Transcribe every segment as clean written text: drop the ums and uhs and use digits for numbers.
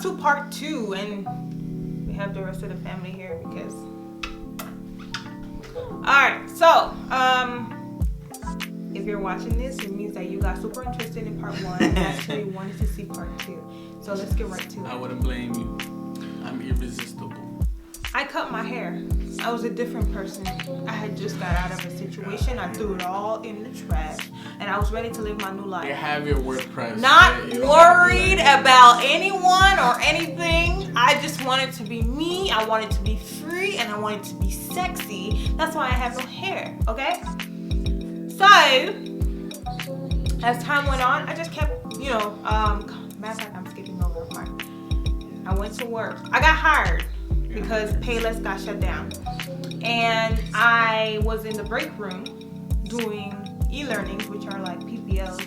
to part 2, and we have the rest of the family here because. Alright, so, if you're watching this, it means that you got super interested in part 1 and actually wanted to see part 2. So let's get right to it. I wouldn't blame you. I'm irresistible. I cut my hair. I was a different person. I had just got out of a situation. I threw it all in the trash. And I was ready to live my new life. You have your WordPress. Not worried about anyone or anything. I just wanted to be me. I wanted to be free. And I wanted to be sexy. That's why I have no hair. Okay? So, as time went on, I just kept, matter of fact, I'm skipping over a part. I went to work. I got hired because Payless got shut down. And I was in the break room doing e-learnings, which are like PPLs,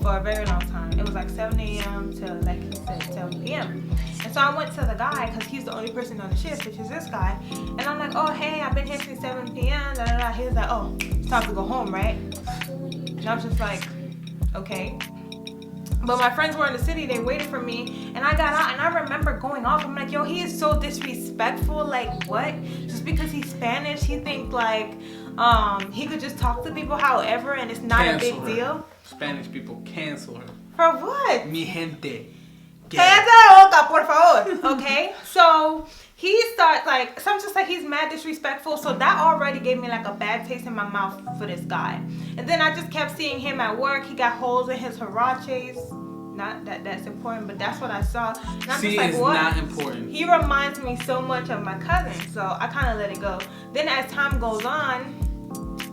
for a very long time. It was like 7 a.m. to, like he said, 7 p.m. And so I went to the guy, because he's the only person on the shift, which is this guy. And I'm like, oh, hey, I've been here since 7 p.m. Da, da, da. He was like, oh, it's time to go home, right? And I was just like, okay. But my friends were in the city, they waited for me, and I got out, and I remember going off. I'm like, yo, he is so disrespectful. Like, what? Just because he's Spanish, he thinks like he could just talk to people however, and it's not a big deal. Spanish people, cancel her. For what? Mi gente. Cállate la boca, por favor. Okay, so he starts like, so I'm just like, he's mad disrespectful. So that already gave me like a bad taste in my mouth for this guy. And then I just kept seeing him at work. He got holes in his huaraches. Not that that's important, but that's what I saw. And I'm just like, it's what? Not important. He reminds me so much of my cousin, so I kind of let it go. Then as time goes on,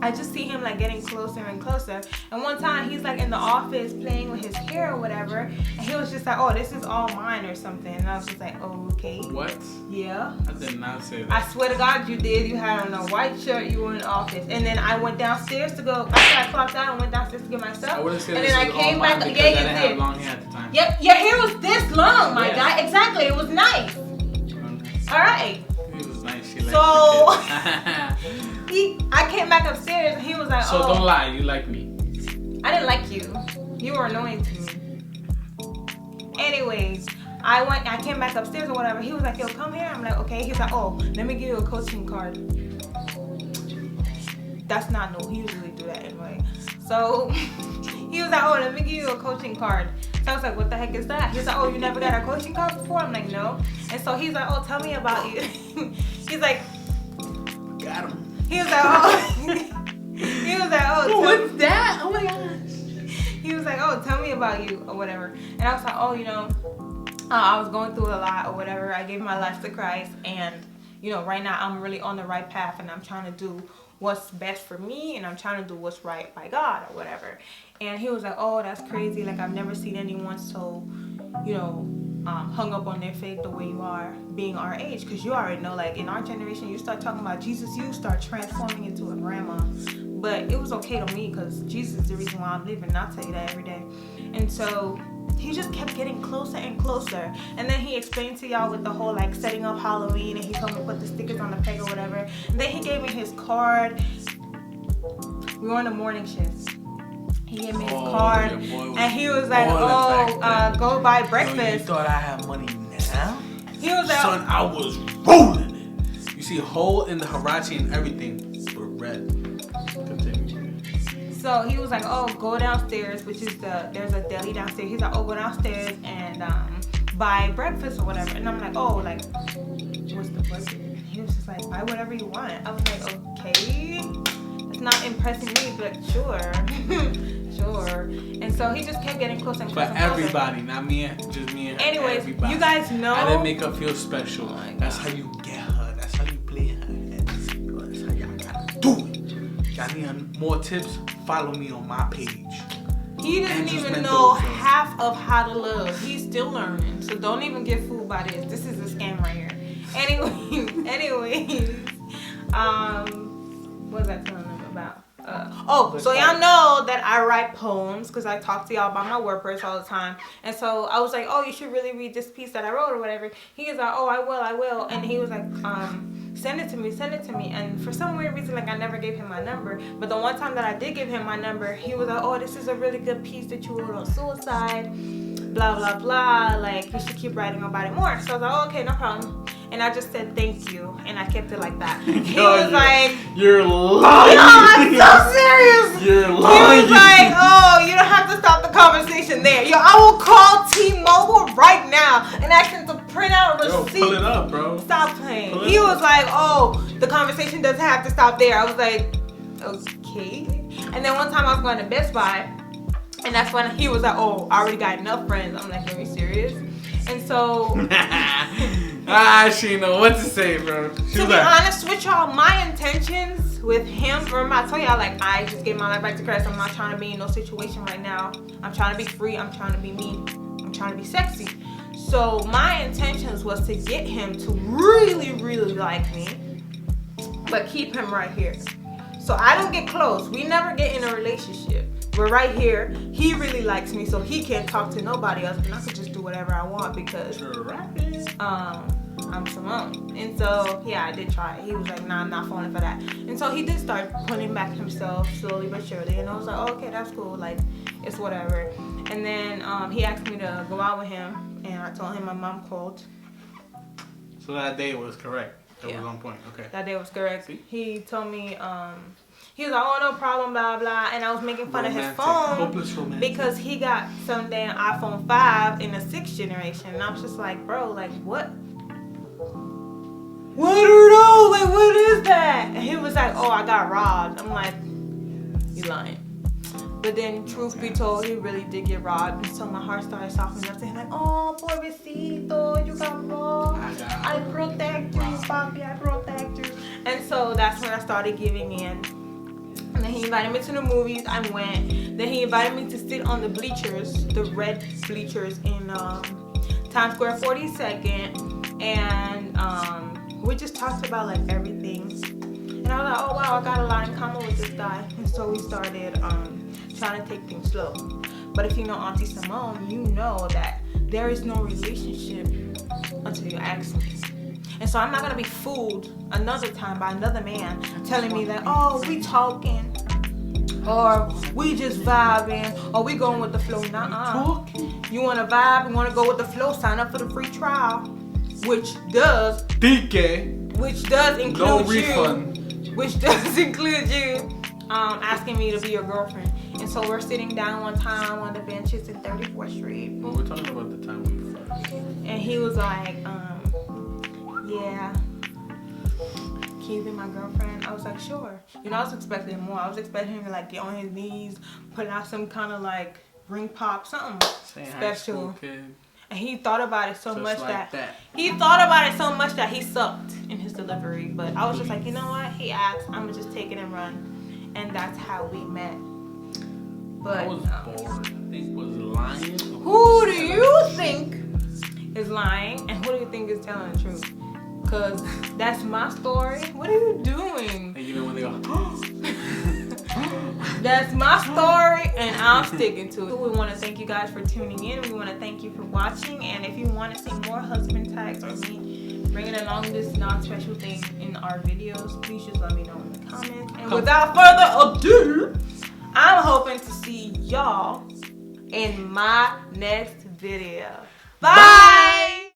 I just see him like getting closer and closer. And one time he's like in the office playing with his hair or whatever, and he was just like, oh, this is all mine or something. And I was just like, oh, okay. What? Yeah. I did not say that. I swear to God you did. You had on a white shirt, you were in the office. And then I went downstairs to go, I clocked out and went downstairs to get my stuff. I wouldn't say and this then I was came all back, mine yeah, because you I didn't did. have long hair at the time. Yep, your hair was this long, my Yeah. guy. Exactly, it was nice. All right. It was nice. She liked So it. I came back upstairs and he was like, So oh. don't lie, you like me. I didn't like you. You were annoying to me. Anyways, I came back upstairs or whatever. He was like, yo, come here. I'm like, okay. He's like, oh, let me give you a coaching card. That's not new. He usually do that anyway. So he was like, oh, let me give you a coaching card. So I was like, what the heck is that? He's like, oh, you never got a coaching card before? I'm like, no. And so he's like, oh, tell me about you. He's like, got him. he was like, oh. He was like, oh, What's that? Oh my gosh. He was like, oh, tell me about you or whatever. And I was like, oh, I was going through a lot or whatever. I gave my life to Christ, and right now I'm really on the right path, and I'm trying to do what's best for me, and I'm trying to do what's right by God or whatever. And he was like, oh, that's crazy. Like, I've never seen anyone so, hung up on their faith the way you are being our age. Because you already know, like, in our generation, you start talking about Jesus, you start transforming into a grandma. But it was okay to me because Jesus is the reason why I'm living, and I'll tell you that every day. And so he just kept getting closer and closer. And then he explained to y'all with the whole like setting up Halloween, and he told me to put the stickers on the peg or whatever. And then he gave me his card. We were on the morning shift. He gave me his card, and he was like, go buy breakfast. Yo, you thought I had money now? He was like, son, I was rolling it. You see a hole in the huarache and everything. We're red. Continue. So he was like, oh, go downstairs, which is there's a deli downstairs. He's like, oh, go downstairs and buy breakfast or whatever. And I'm like, oh, like, what's the budget? He was just like, buy whatever you want. I was like, okay, that's not impressing me, but sure. Sure. And so he just kept getting closer and closer. But everybody, not me, just me and her. Anyways, everybody. you guys know. I didn't make her feel special. That's how you get her. That's how you play her. That's how y'all gotta do it. Y'all need more tips? Follow me on my page. He doesn't even know half of how to love. He's still learning. So don't even get fooled by this. This is a scam right here. Anyways, what was I telling them about? So y'all know that I write poems because I talk to y'all about my WordPress all the time. And so I was like, oh, you should really read this piece that I wrote or whatever. He was like, oh, I will. And he was like, send it to me. And for some weird reason, like, I never gave him my number. But the one time that I did give him my number, he was like, oh, this is a really good piece that you wrote on suicide. blah, blah, blah. Like, you should keep writing about it more. So I was like, oh, okay, no problem. And I just said thank you, and I kept it like that. He was like, "You're lying." No, I'm so serious. You're lying. He was like, oh, you don't have to stop the conversation there. Yo, I will call T-Mobile right now and ask them to print out a receipt. Yo, pull it up, bro. Stop playing. He was like, oh, the conversation doesn't have to stop there. I was like, okay. And then one time I was going to Best Buy, and that's when he was like, oh, I already got enough friends. I'm like, are you serious? And so she didn't know what to say, bro. To be honest with y'all, my intentions with him, remember I told y'all, like, I just gave my life back to Christ. I'm not trying to be in no situation right now. I'm trying to be free. I'm trying to be me. I'm trying to be sexy. So my intentions was to get him to really, really like me, but keep him right here. So I don't get close. We never get in a relationship. We're right here. He really likes me, so he can't talk to nobody else, and I could just do whatever I want because I'm Simone. And so, yeah, I did try it. He was like, nah, I'm not falling for that. And so he did start putting back himself slowly but surely. And I was like, oh, okay, that's cool. Like, it's whatever. And then he asked me to go out with him, and I told him my mom called. So that day was correct. That Yeah. was on point. Okay. That day was correct. See? He told me, he was like, oh, no problem, blah, blah. And I was making fun of his phone. Hopeless romantic. Because he got some damn iPhone 5 in the 6th generation. And I was just like, bro, like, what? What are those? Like, what is that? And he was like, oh, I got robbed. I'm like, you lying. But then, truth be told, he really did get robbed. And so my heart started softening up to him, like, oh, pobrecito, you got robbed. I protect you, papi, I protect you. And so that's when I started giving in. And then he invited me to the movies. I went. Then he invited me to sit on the bleachers, the red bleachers in Times Square 42nd. And we just talked about like everything. And I was like, oh wow, I got a lot in common with this guy. And so we started trying to take things slow. But if you know Auntie Simone, you know that there is no relationship until you ask me. And so I'm not gonna be fooled another time by another man telling me that, oh, we talking, or we just vibing, or we going with the flow. Nuh-uh. You wanna vibe, you wanna go with the flow, sign up for the free trial, which does include no refund. Which does include you asking me to be your girlfriend. And so we're sitting down one time on the benches in 34th Street. Well, we're talking about the time we first. And he was like, yeah, can you be my girlfriend? I was like, sure. You know, I was expecting more. I was expecting him to like get on his knees, put out some kind of like ring pop, something special. And he thought about it so much like that he thought about it so much that he sucked in his delivery. But I was just like, you know what? He asked, I'm gonna just take it and run. And that's how we met. But I was bored. I think was lying. Who do you think is lying, and who do you think is telling the truth? Cause that's my story. What are you doing? And you know when they go, that's my story, and I'm sticking to it. We want to thank you guys for tuning in. We want to thank you for watching. And if you want to see more husband tags or me bringing along this non-special thing in our videos, please just let me know in the comments. And without further ado, I'm hoping to see y'all in my next video. Bye!